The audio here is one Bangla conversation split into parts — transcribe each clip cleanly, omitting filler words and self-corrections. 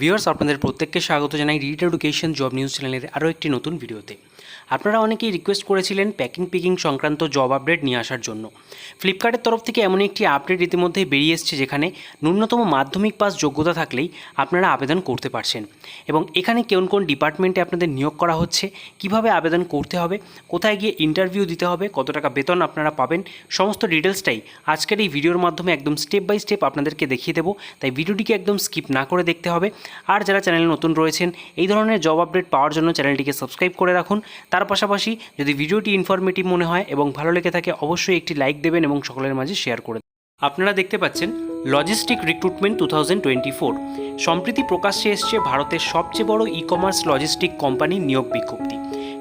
ভিউয়ার্স আপনাদের প্রত্যেককে স্বাগত জানাই রিড এডুকেশন জব নিউজ চ্যানেলের আরও একটি নতুন ভিডিওতে। আপনারা অনেকেই রিকোয়েস্ট করেছিলেন পিকিং সংক্রান্ত জব আপডেট নিয়ে আসার জন্য। ফ্লিপকার্টের তরফ থেকে এমন একটি আপডেট ইতিমধ্যেই বেরিয়ে এসেছে যেখানে ন্যূনতম মাধ্যমিক পাস যোগ্যতা থাকলেই আপনারা আবেদন করতে পারছেন এবং এখানে কোন কোন ডিপার্টমেন্টে আপনাদের নিয়োগ করা হচ্ছে, কিভাবে আবেদন করতে হবে, কোথায় গিয়ে ইন্টারভিউ দিতে হবে, কত টাকা বেতন আপনারা পাবেন, সমস্ত ডিটেলসটাই আজকের এই ভিডিওর মাধ্যমে একদম স্টেপ বাই স্টেপ আপনাদেরকে দেখিয়ে দেবো। তাই ভিডিওটিকে একদম স্কিপ না করে দেখতে হবে। আর যারা চ্যানেলে নতুন রয়েছেন এই ধরনের জব আপডেট পাওয়ার জন্য চ্যানেলটিকে সাবস্ক্রাইব করে রাখুন। তার পাশাপাশি যদি ভিডিওটি ইনফরমেটিভ মনে হয় এবং ভালো লেগে থাকে অবশ্যই একটি লাইক দেবেন এবং সকলের মাঝে শেয়ার করে দেবেন। আপনারা দেখতে পাচ্ছেন লজিস্টিক রিক্রুটমেন্ট 2024 সম্প্রতি প্রকাশ্যে এসছে ভারতের সবচেয়ে বড় ই-কমার্স লজিস্টিক কোম্পানির নিয়োগ বিজ্ঞপ্তি,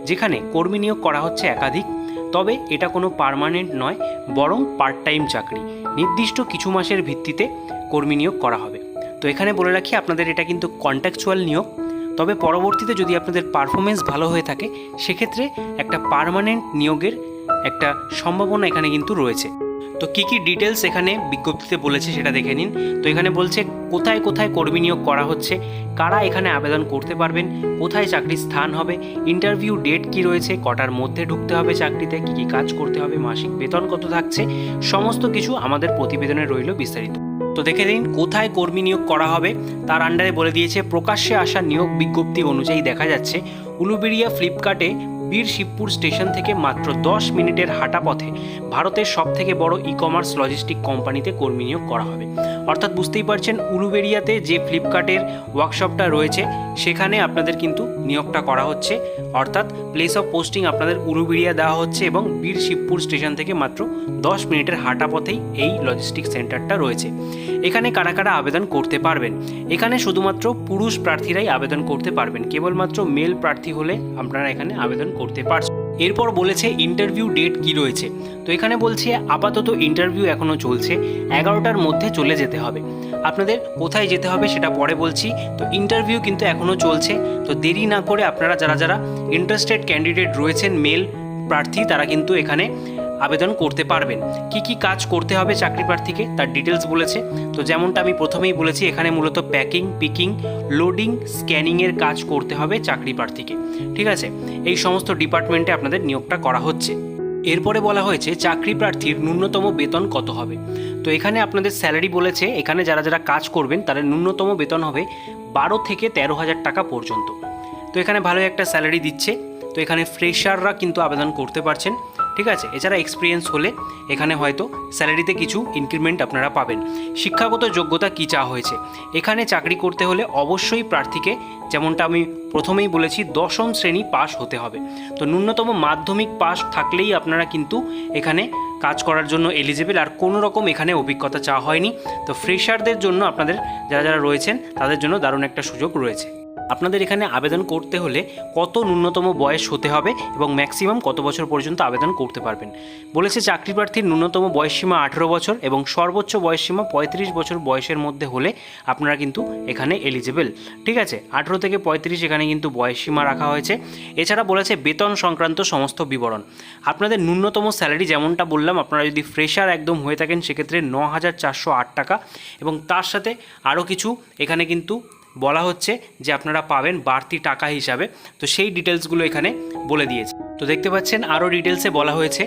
যেখানে কর্মী নিয়োগ করা হচ্ছে একাধিক। তবে এটা কোনো পার্মানেন্ট নয়, বরং পার্ট টাইম চাকরি, নির্দিষ্ট কিছু মাসের ভিত্তিতে কর্মী নিয়োগ করা হবে। তো এখানে বলে রাখি আপনাদের এটা কিন্তু কন্ট্রাকচুয়াল নিয়োগ, তবে পরবর্তীতে যদি আপনাদের পারফরমেন্স ভালো হয়ে থাকে সেক্ষেত্রে একটা পার্মানেন্ট নিয়োগের একটা সম্ভাবনা এখানে কিন্তু রয়েছে। তো কী কী ডিটেলস এখানে বিজ্ঞপ্তিতে বলেছে সেটা দেখে নিন। তো এখানে বলছে কোথায় কোথায় কর্মী নিয়োগ করা হচ্ছে, কারা এখানে আবেদন করতে পারবেন, কোথায় চাকরির স্থান হবে, ইন্টারভিউ ডেট কি রয়েছে, কটার মধ্যে ঢুকতে হবে চাকরিতে, কী কী কাজ করতে হবে, মাসিক বেতন কত থাকছে, সমস্ত কিছু আমাদের প্রতিবেদনে রইল বিস্তারিত। তো দেখে নিন কোথায় কর্মী নিয়োগ করা হবে। তার আন্ডারে বলে দিয়েছে প্রকাশ্যে আসা নিয়োগ বিজ্ঞপ্তি অনুযায়ী দেখা যাচ্ছে উলুবেড়িয়া ফ্লিপকার্টে বীর শিবপুর স্টেশন থেকে মাত্র 10 মিনিটের হাঁটা পথে ভারতের সবথেকে বড় ই-কমার্স লজিস্টিক কোম্পানিতে কর্মী নিয়োগ করা হবে। অর্থাৎ বুঝতেই পারছেন উলুবেড়িয়াতে যে ফ্লিপকার্টের ওয়ার্কশপটা রয়েছে সেখানে আপনাদের কিন্তু নিয়োগটা করা হচ্ছে। অর্থাৎ প্লেস অফ পোস্টিং আপনাদের উলুবেড়িয়া দেওয়া হচ্ছে এবং বীর শিবপুর স্টেশন থেকে মাত্র 10 মিনিটের হাঁটা পথেই এই লজিস্টিক সেন্টারটা রয়েছে। এখানে কারা কারা আবেদন করতে পারবেন? এখানে শুধুমাত্র পুরুষ প্রার্থীরাই আবেদন করতে পারবেন, কেবলমাত্র মেল প্রার্থী হলে আপনারা এখানে আবেদন করতে পারছেন। এরপর বলেছে ইন্টারভিউ ডেট কি রয়েছে। তো এখানে বলছে আপাতত ইন্টারভিউ এখনও চলছে, 11টার মধ্যে চলে যেতে হবে। আপনাদের কোথায় যেতে হবে সেটা পরে বলছি। তো ইন্টারভিউ কিন্তু এখনও চলছে, তো দেরি না করে আপনারা যারা যারা ইন্টারেস্টেড ক্যান্ডিডেট রয়েছেন মেল প্রার্থী তারা কিন্তু এখানে আবেদন করতে পারবেন। কি কি কাজ করতে হবে চাকরি প্রার্থীকে তার ডিটেলস বলেছে। তো যেমনটা আমি প্রথমেই বলেছি এখানে মূলত পিকিং, লোডিং, স্ক্যানিংয়ের কাজ করতে হবে চাকরি প্রার্থীকে। ঠিক আছে, এই সমস্ত ডিপার্টমেন্টে আপনাদের নিয়োগটা করা হচ্ছে। এরপরে বলা হয়েছে চাকরি প্রার্থীর ন্যূনতম বেতন কত হবে। তো এখানে আপনাদের স্যালারি বলেছে, এখানে যারা যারা কাজ করবেন তাদের ন্যূনতম বেতন হবে 12 থেকে 13,000 টাকা পর্যন্ত। তো এখানে ভালো একটা স্যালারি দিচ্ছে। তো এখানে ফ্রেশাররা কিন্তু আবেদন করতে পারছেন। ঠিক আছে, এছাড়া এক্সপিরিয়েন্স হলে এখানে হয়তো স্যালারিতে কিছু ইনক্রিমেন্ট আপনারা পাবেন। শিক্ষাগত যোগ্যতা কী চাওয়া হয়েছে, এখানে চাকরি করতে হলে অবশ্যই প্রার্থীকে যেমনটা আমি প্রথমেই বলেছি 10ম শ্রেণী পাস হতে হবে। তো ন্যূনতম মাধ্যমিক পাস থাকলেই আপনারা কিন্তু এখানে কাজ করার জন্য এলিজিবল, আর কোনো রকম এখানে অভিজ্ঞতা চাওয়া হয়নি। তো ফ্রেশারদের জন্য আপনাদের যারা যারা রয়েছেন তাদের জন্য দারুণ একটা সুযোগ রয়েছে। আপনাদের এখানে আবেদন করতে হলে কত ন্যূনতম বয়স হতে হবে এবং ম্যাক্সিমাম কত বছর পর্যন্ত আবেদন করতে পারবেন। বলেছে চাকরি প্রার্থীর ন্যূনতম বয়সসীমা 18 বছর এবং সর্বোচ্চ বয়সসীমা 35 বছর বয়সের মধ্যে হলে আপনারা কিন্তু এখানে এলিজিবল। ঠিক আছে, 18 থেকে 35 এখানে কিন্তু বয়সসীমা রাখা হয়েছে। এছাড়া বলেছে বেতন সংক্রান্ত সমস্ত বিবরণ। আপনাদের ন্যূনতম স্যালারি যেমনটা বললাম, আপনারা যদি ফ্রেশার একদম হয়ে থাকেন সেক্ষেত্রে 9,408 টাকা এবং তার সাথে আরও কিছু এখানে কিন্তু বলা হচ্ছে যে আপনারা পাবেন বাড়তি টাকা হিসাবে। তো সেই ডিটেলসগুলো এখানে বলে দিয়েছে। তো দেখতে পাচ্ছেন আরও ডিটেলসে বলা হয়েছে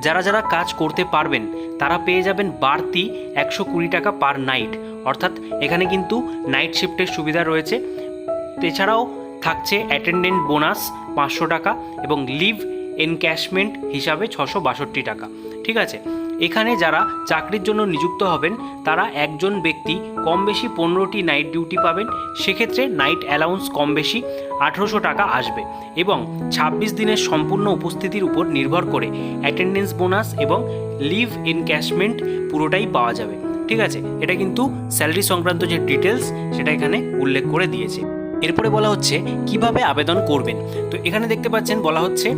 যারা যারা কাজ করতে পারবেন তারা পেয়ে যাবেন বাড়তি 120 টাকা পার নাইট। অর্থাৎ এখানে কিন্তু নাইট শিফটের সুবিধা রয়েছে। এছাড়াও থাকছে অ্যাটেন্ডেন্ট বোনাস 500 টাকা এবং লিভ এনক্যাশমেন্ট হিসাবে 662 টাকা। ঠিক আছে, এখানে যারা চাকরির জন্য নিযুক্ত হবেন তারা একজন ব্যক্তি কম বেশি 15টি নাইট ডিউটি পাবেন। সেক্ষেত্রে নাইট অ্যালাউন্স কম বেশি 1800 টাকা আসবে এবং 26 দিনের সম্পূর্ণ উপস্থিতির উপর নির্ভর করে অ্যাটেন্ডেন্স বোনাস এবং লিভ এনক্যাশমেন্ট পুরোটাই পাওয়া যাবে। ঠিক আছে, এটা কিন্তু স্যালারি সংক্রান্ত যে ডিটেলস সেটা এখানে উল্লেখ করে দিয়েছে। এরপরে বলা হচ্ছে কিভাবে আবেদন করবেন। তো এখানে দেখতে পাচ্ছেন বলা হচ্ছে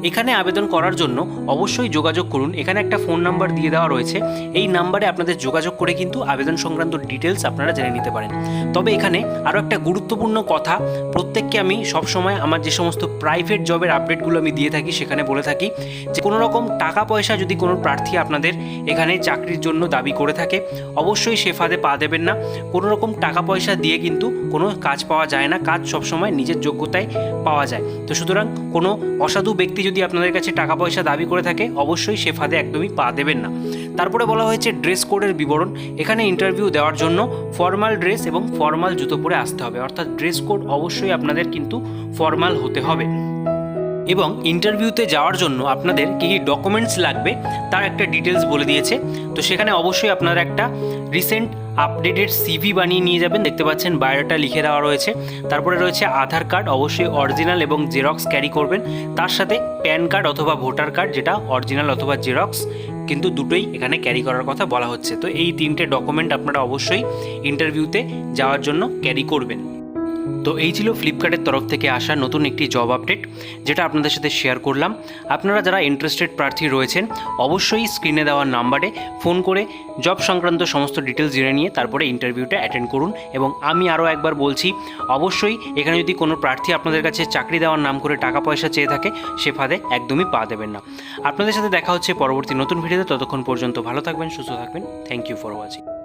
এখানে আবেদন করার জন্য অবশ্যই যোগাযোগ করুন। এখানে একটা ফোন নাম্বার দিয়ে দেওয়া রয়েছে, এই নাম্বারে আপনাদের যোগাযোগ করে কিন্তু আবেদন সংক্রান্ত ডিটেলস আপনারা জেনে নিতে পারেন। তবে এখানে আরও একটা গুরুত্বপূর্ণ কথা, প্রত্যেককে আমি সবসময় আমার যে সমস্ত প্রাইভেট জবের আপডেটগুলো আমি দিয়ে থাকি সেখানে বলে থাকি যে কোনো রকম টাকা পয়সা যদি কোনো প্রার্থী আপনাদের এখানে চাকরির জন্য দাবি করে থাকে, অবশ্যই সে ফাঁদে পা দেবেন না। কোনো রকম টাকা পয়সা দিয়ে কিন্তু কোনো কাজ পাওয়া যায় না, কাজ সবসময় নিজের যোগ্যতায় পাওয়া যায়। তো সুতরাং কোনো অসাধু ব্যক্তি যদি আপনাদের কাছে টাকা পয়সা দাবি করে থাকে, অবশ্যই সে ফাঁদে একদমই পা দেবেন না। তারপরে বলা হয়েছে ড্রেস কোডের বিবরণ। এখানে ইন্টারভিউ দেওয়ার জন্য ফর্মাল ড্রেস এবং ফর্মাল জুতো পরে আসতে হবে, অর্থাৎ ড্রেস কোড অবশ্যই আপনাদের কিন্তু ফর্মাল হতে হবে। এবং ইন্টারভিউতে যাওয়ার জন্য আপনাদের কী কী ডকুমেন্টস লাগবে তার একটা ডিটেলস বলে দিয়েছে। তো সেখানে অবশ্যই আপনারা একটা রিসেন্ট আপডেটেড সিভি বানিয়ে নিয়ে যাবেন, দেখতে পাচ্ছেন বায়োডাটা লিখে দেওয়া রয়েছে। তারপরে রয়েছে আধার কার্ড, অবশ্যই অরিজিনাল এবং জেরক্স ক্যারি করবেন। তার সাথে প্যান কার্ড অথবা ভোটার কার্ড, যেটা অরিজিনাল অথবা জেরক্স, কিন্তু দুটোই এখানে ক্যারি করার কথা বলা হচ্ছে। তো এই তিনটে ডকুমেন্ট আপনারা অবশ্যই ইন্টারভিউতে যাওয়ার জন্য ক্যারি করবেন। তো এই ছিল ফ্লিপকার্টের তরফ থেকে আসা নতুন একটি জব আপডেট, যেটা আপনাদের সাথে শেয়ার করলাম। আপনারা যারা ইন্টারেস্টেড প্রার্থী রয়েছেন, অবশ্যই স্ক্রিনে দেওয়া নাম্বারে ফোন করে জব সংক্রান্ত সমস্ত ডিটেলস জেনে নিয়ে তারপরে ইন্টারভিউটা অ্যাটেন্ড করুন। এবং আমি আরও একবার বলছি, অবশ্যই এখানে যদি কোনো প্রার্থী আপনাদের কাছে চাকরি দেওয়ার নাম করে টাকা পয়সা চেয়ে থাকে, সে ফাঁদে একদমই পা দেবেন না। আপনাদের সাথে দেখা হচ্ছে পরবর্তী নতুন ভিডিওতে। ততক্ষণ পর্যন্ত ভালো থাকবেন, সুস্থ থাকবেন। Thank you for watching.